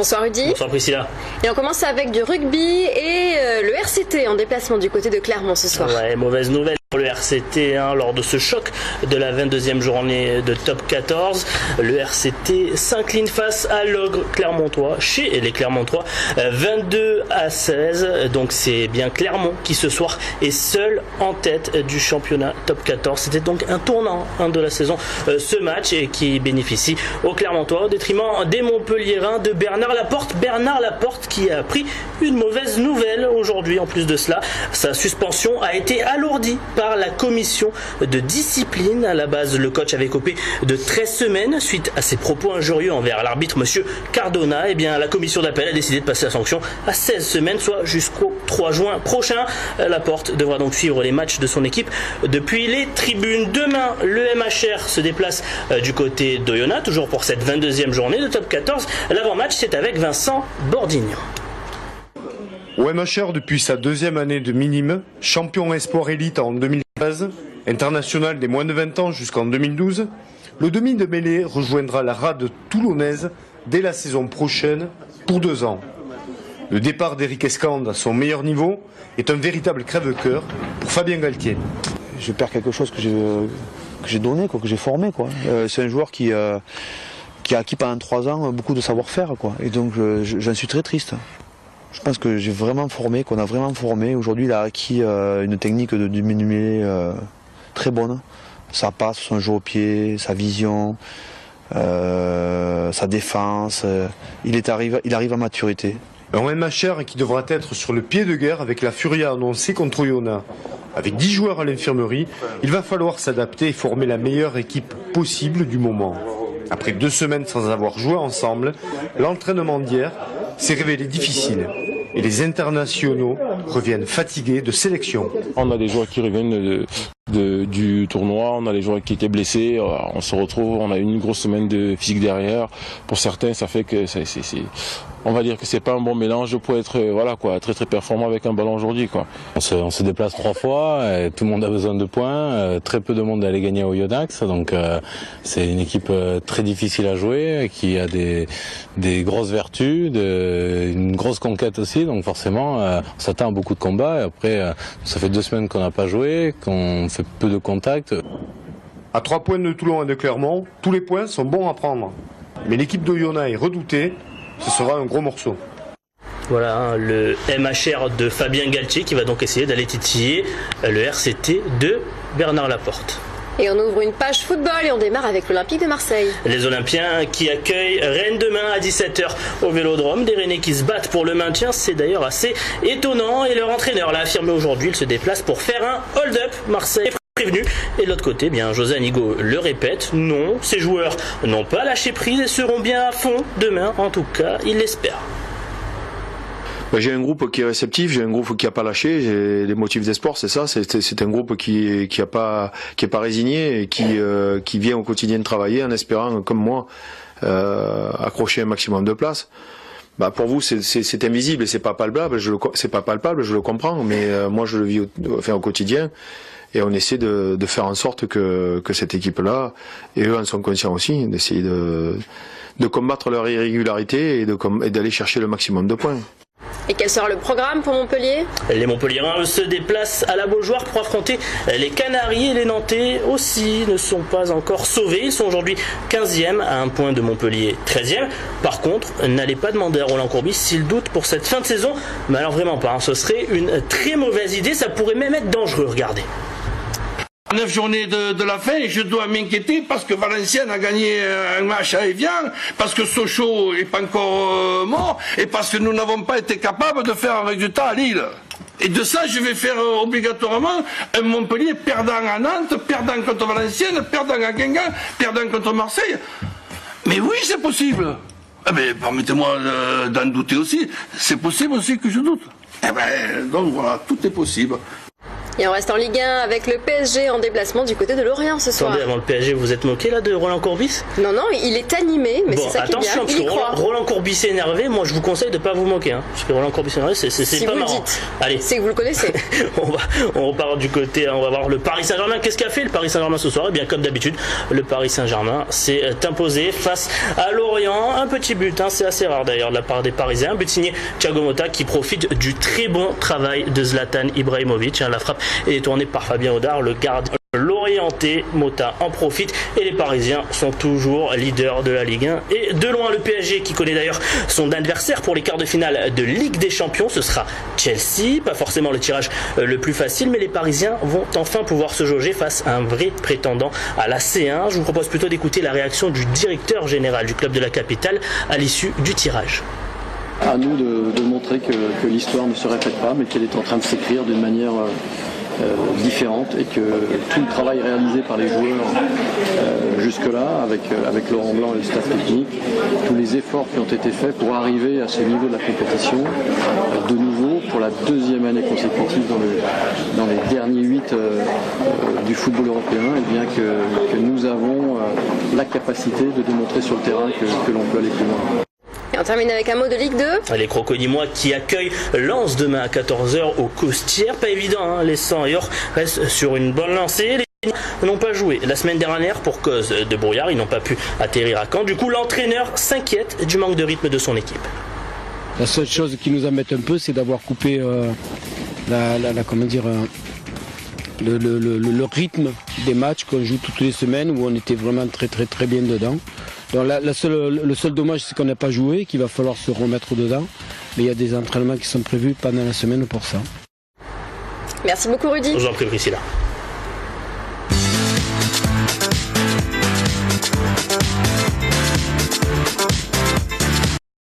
Bonsoir Rudy. Bonsoir Priscilla. Et on commence avec du rugby et le RCT en déplacement du côté de Clermont ce soir. Ouais, mauvaise nouvelle pour le RCT lors de ce choc de la 22e journée de Top 14. Le RCT s'incline face à l'Ogre Clermontois, chez les Clermontois, 22-16. Donc c'est bien Clermont qui ce soir est seul en tête du championnat Top 14. C'était donc un tournant de la saison, ce match, et qui bénéficie aux Clermontois au détriment des Montpelliérains de Bernard Laporte. Bernard Laporte qui a pris une mauvaise nouvelle aujourd'hui. En plus de cela, sa suspension a été alourdie par la commission de discipline. À la base, le coach avait copé de 13 semaines suite à ses propos injurieux envers l'arbitre monsieur Cardona. Et bien, la commission d'appel a décidé de passer la sanction à 16 semaines, soit jusqu'au 3 juin prochain. Laporte devra donc suivre les matchs de son équipe depuis les tribunes. Demain, le MHR se déplace du côté d'Oyonnax, toujours pour cette 22e journée de Top 14. L'avant-match, c'est avec Vincent Bordignon. Au MHR, depuis sa deuxième année de minime, champion espoir élite en 2013, international des moins de 20 ans jusqu'en 2012, le demi de mêlée rejoindra la rade toulonnaise dès la saison prochaine pour 2 ans. Le départ d'Éric Escande à son meilleur niveau est un véritable crève-cœur pour Fabien Galtier. Je perds quelque chose que j'ai donné, que j'ai formé. C'est un joueur qui a acquis pendant 3 ans beaucoup de savoir-faire. Et donc j'en suis très triste. Je pense que j'ai vraiment formé, qu'on a vraiment formé. Aujourd'hui, il a acquis une technique de demi-mêlée très bonne. Sa passe, son jeu au pied, sa vision, sa défense. Il arrive à maturité. Un MHR qui devra être sur le pied de guerre avec la Furia annoncée contre Oyonnax. Avec 10 joueurs à l'infirmerie, il va falloir s'adapter et former la meilleure équipe possible du moment. Après 2 semaines sans avoir joué ensemble, l'entraînement d'hier s'est révélé difficile et les internationaux reviennent fatigués de sélection. On a des joueurs qui reviennent du tournoi, on a des joueurs qui étaient blessés, on se retrouve, on a une grosse semaine de physique derrière. Pour certains, ça fait que on va dire que c'est pas un bon mélange pour être très très performant avec un ballon aujourd'hui. On se déplace 3 fois, tout le monde a besoin de points, très peu de monde allait gagner au Oyonnax, donc c'est une équipe très difficile à jouer, qui a des grosses vertus, une grosse conquête aussi, donc forcément on s'attend à beaucoup de combats. Et après, ça fait 2 semaines qu'on n'a pas joué, qu'on fait peu de contacts. À 3 points de Toulon et de Clermont, tous les points sont bons à prendre. Mais l'équipe d'Oyonnax est redoutée, ce sera un gros morceau. Voilà le MHR de Fabien Galtier qui va donc essayer d'aller titiller le RCT de Bernard Laporte. Et on ouvre une page football et on démarre avec l'Olympique de Marseille. Les Olympiens qui accueillent Rennes demain à 17h au Vélodrome. Des Rennais qui se battent pour le maintien, c'est d'ailleurs assez étonnant. Et leur entraîneur l'a affirmé aujourd'hui, il se déplace pour faire un hold-up. Marseille est prévenu. Et de l'autre côté, José Anigo le répète, non, ces joueurs n'ont pas lâché prise et seront bien à fond demain. En tout cas, il l'espère. J'ai un groupe qui est réceptif, j'ai un groupe qui a pas lâché, j'ai des motifs d'espoir, c'est ça, c'est un groupe qui est pas résigné et qui vient au quotidien travailler en espérant, comme moi, accrocher un maximum de places. Pour vous c'est invisible et c'est pas palpable, je le comprends, mais moi je le vis au quotidien. Et on essaie de faire en sorte que cette équipe-là, et eux en sont conscients aussi, d'essayer de combattre leur irrégularité et d'aller chercher le maximum de points. Et quel sera le programme pour Montpellier ? Les Montpelliérains se déplacent à la Beaujoire pour affronter les Canaries, et les Nantais aussi ne sont pas encore sauvés. Ils sont aujourd'hui 15e à 1 point de Montpellier 13e. Par contre, n'allez pas demander à Roland Courbis s'il doute pour cette fin de saison. Mais alors vraiment pas, ce serait une très mauvaise idée, ça pourrait même être dangereux, regardez. 9 journées de la fin, je dois m'inquiéter parce que Valenciennes a gagné un match à Evian, parce que Sochaux n'est pas encore mort, et parce que nous n'avons pas été capables de faire un résultat à Lille. Et de ça, je vais faire obligatoirement un Montpellier perdant à Nantes, perdant contre Valenciennes, perdant à Guingamp, perdant contre Marseille. Mais oui, c'est possible. Permettez-moi d'en douter aussi. C'est possible aussi que je doute. Donc voilà, tout est possible. Et on reste en Ligue 1 avec le PSG en déplacement du côté de Lorient ce soir. Attendez, avant le PSG, vous êtes moqué là de Roland Courbis? Non, il est animé, mais bon, c'est ça qui est bien. Attention, parce que Roland Courbis est énervé, moi je vous conseille de ne pas vous moquer. Hein, parce que Roland Courbis est énervé, c'est si pas vous marrant. Dites, allez, c'est que vous le connaissez. on repart du côté, on va voir le Paris Saint-Germain. Qu'est-ce qu'a fait le Paris Saint-Germain ce soir? Eh bien, comme d'habitude, le Paris Saint-Germain s'est imposé face à Lorient. Un petit but, hein, c'est assez rare d'ailleurs de la part des Parisiens. Un but signé Thiago Motta qui profite du très bon travail de Zlatan Ibrahimovic. Hein, la frappe est tournée par Fabien Audard, le gardien. L'orienté, Motta en profite et les Parisiens sont toujours leaders de la Ligue 1. Et de loin, le PSG qui connaît d'ailleurs son adversaire pour les quarts de finale de Ligue des Champions, ce sera Chelsea. Pas forcément le tirage le plus facile, mais les Parisiens vont enfin pouvoir se jauger face à un vrai prétendant à la C1. Je vous propose plutôt d'écouter la réaction du directeur général du club de la capitale à l'issue du tirage. À nous de montrer que l'histoire ne se répète pas, mais qu'elle est en train de s'écrire d'une manière différente et que tout le travail réalisé par les joueurs jusque-là, avec Laurent Blanc et le staff technique, tous les efforts qui ont été faits pour arriver à ce niveau de la compétition, de nouveau pour la deuxième année consécutive dans les derniers 8 du football européen, et bien que nous avons la capacité de démontrer sur le terrain que l'on peut aller plus loin. Et on termine avec un mot de Ligue 2. Les Crocodimois qui accueillent Lens demain à 14h au Costières. Pas évident, hein, les 100 et or restent sur une bonne lancée. Les n'ont pas joué la semaine dernière pour cause de brouillard. Ils n'ont pas pu atterrir à Caen. Du coup, l'entraîneur s'inquiète du manque de rythme de son équipe. La seule chose qui nous embête un peu, c'est d'avoir coupé le rythme des matchs qu'on joue toutes les semaines où on était vraiment très bien dedans. Donc le seul dommage, c'est qu'on n'a pas joué, qu'il va falloir se remettre dedans. Mais il y a des entraînements qui sont prévus pendant la semaine pour ça. Merci beaucoup Rudy. Je vous en prie Priscilla.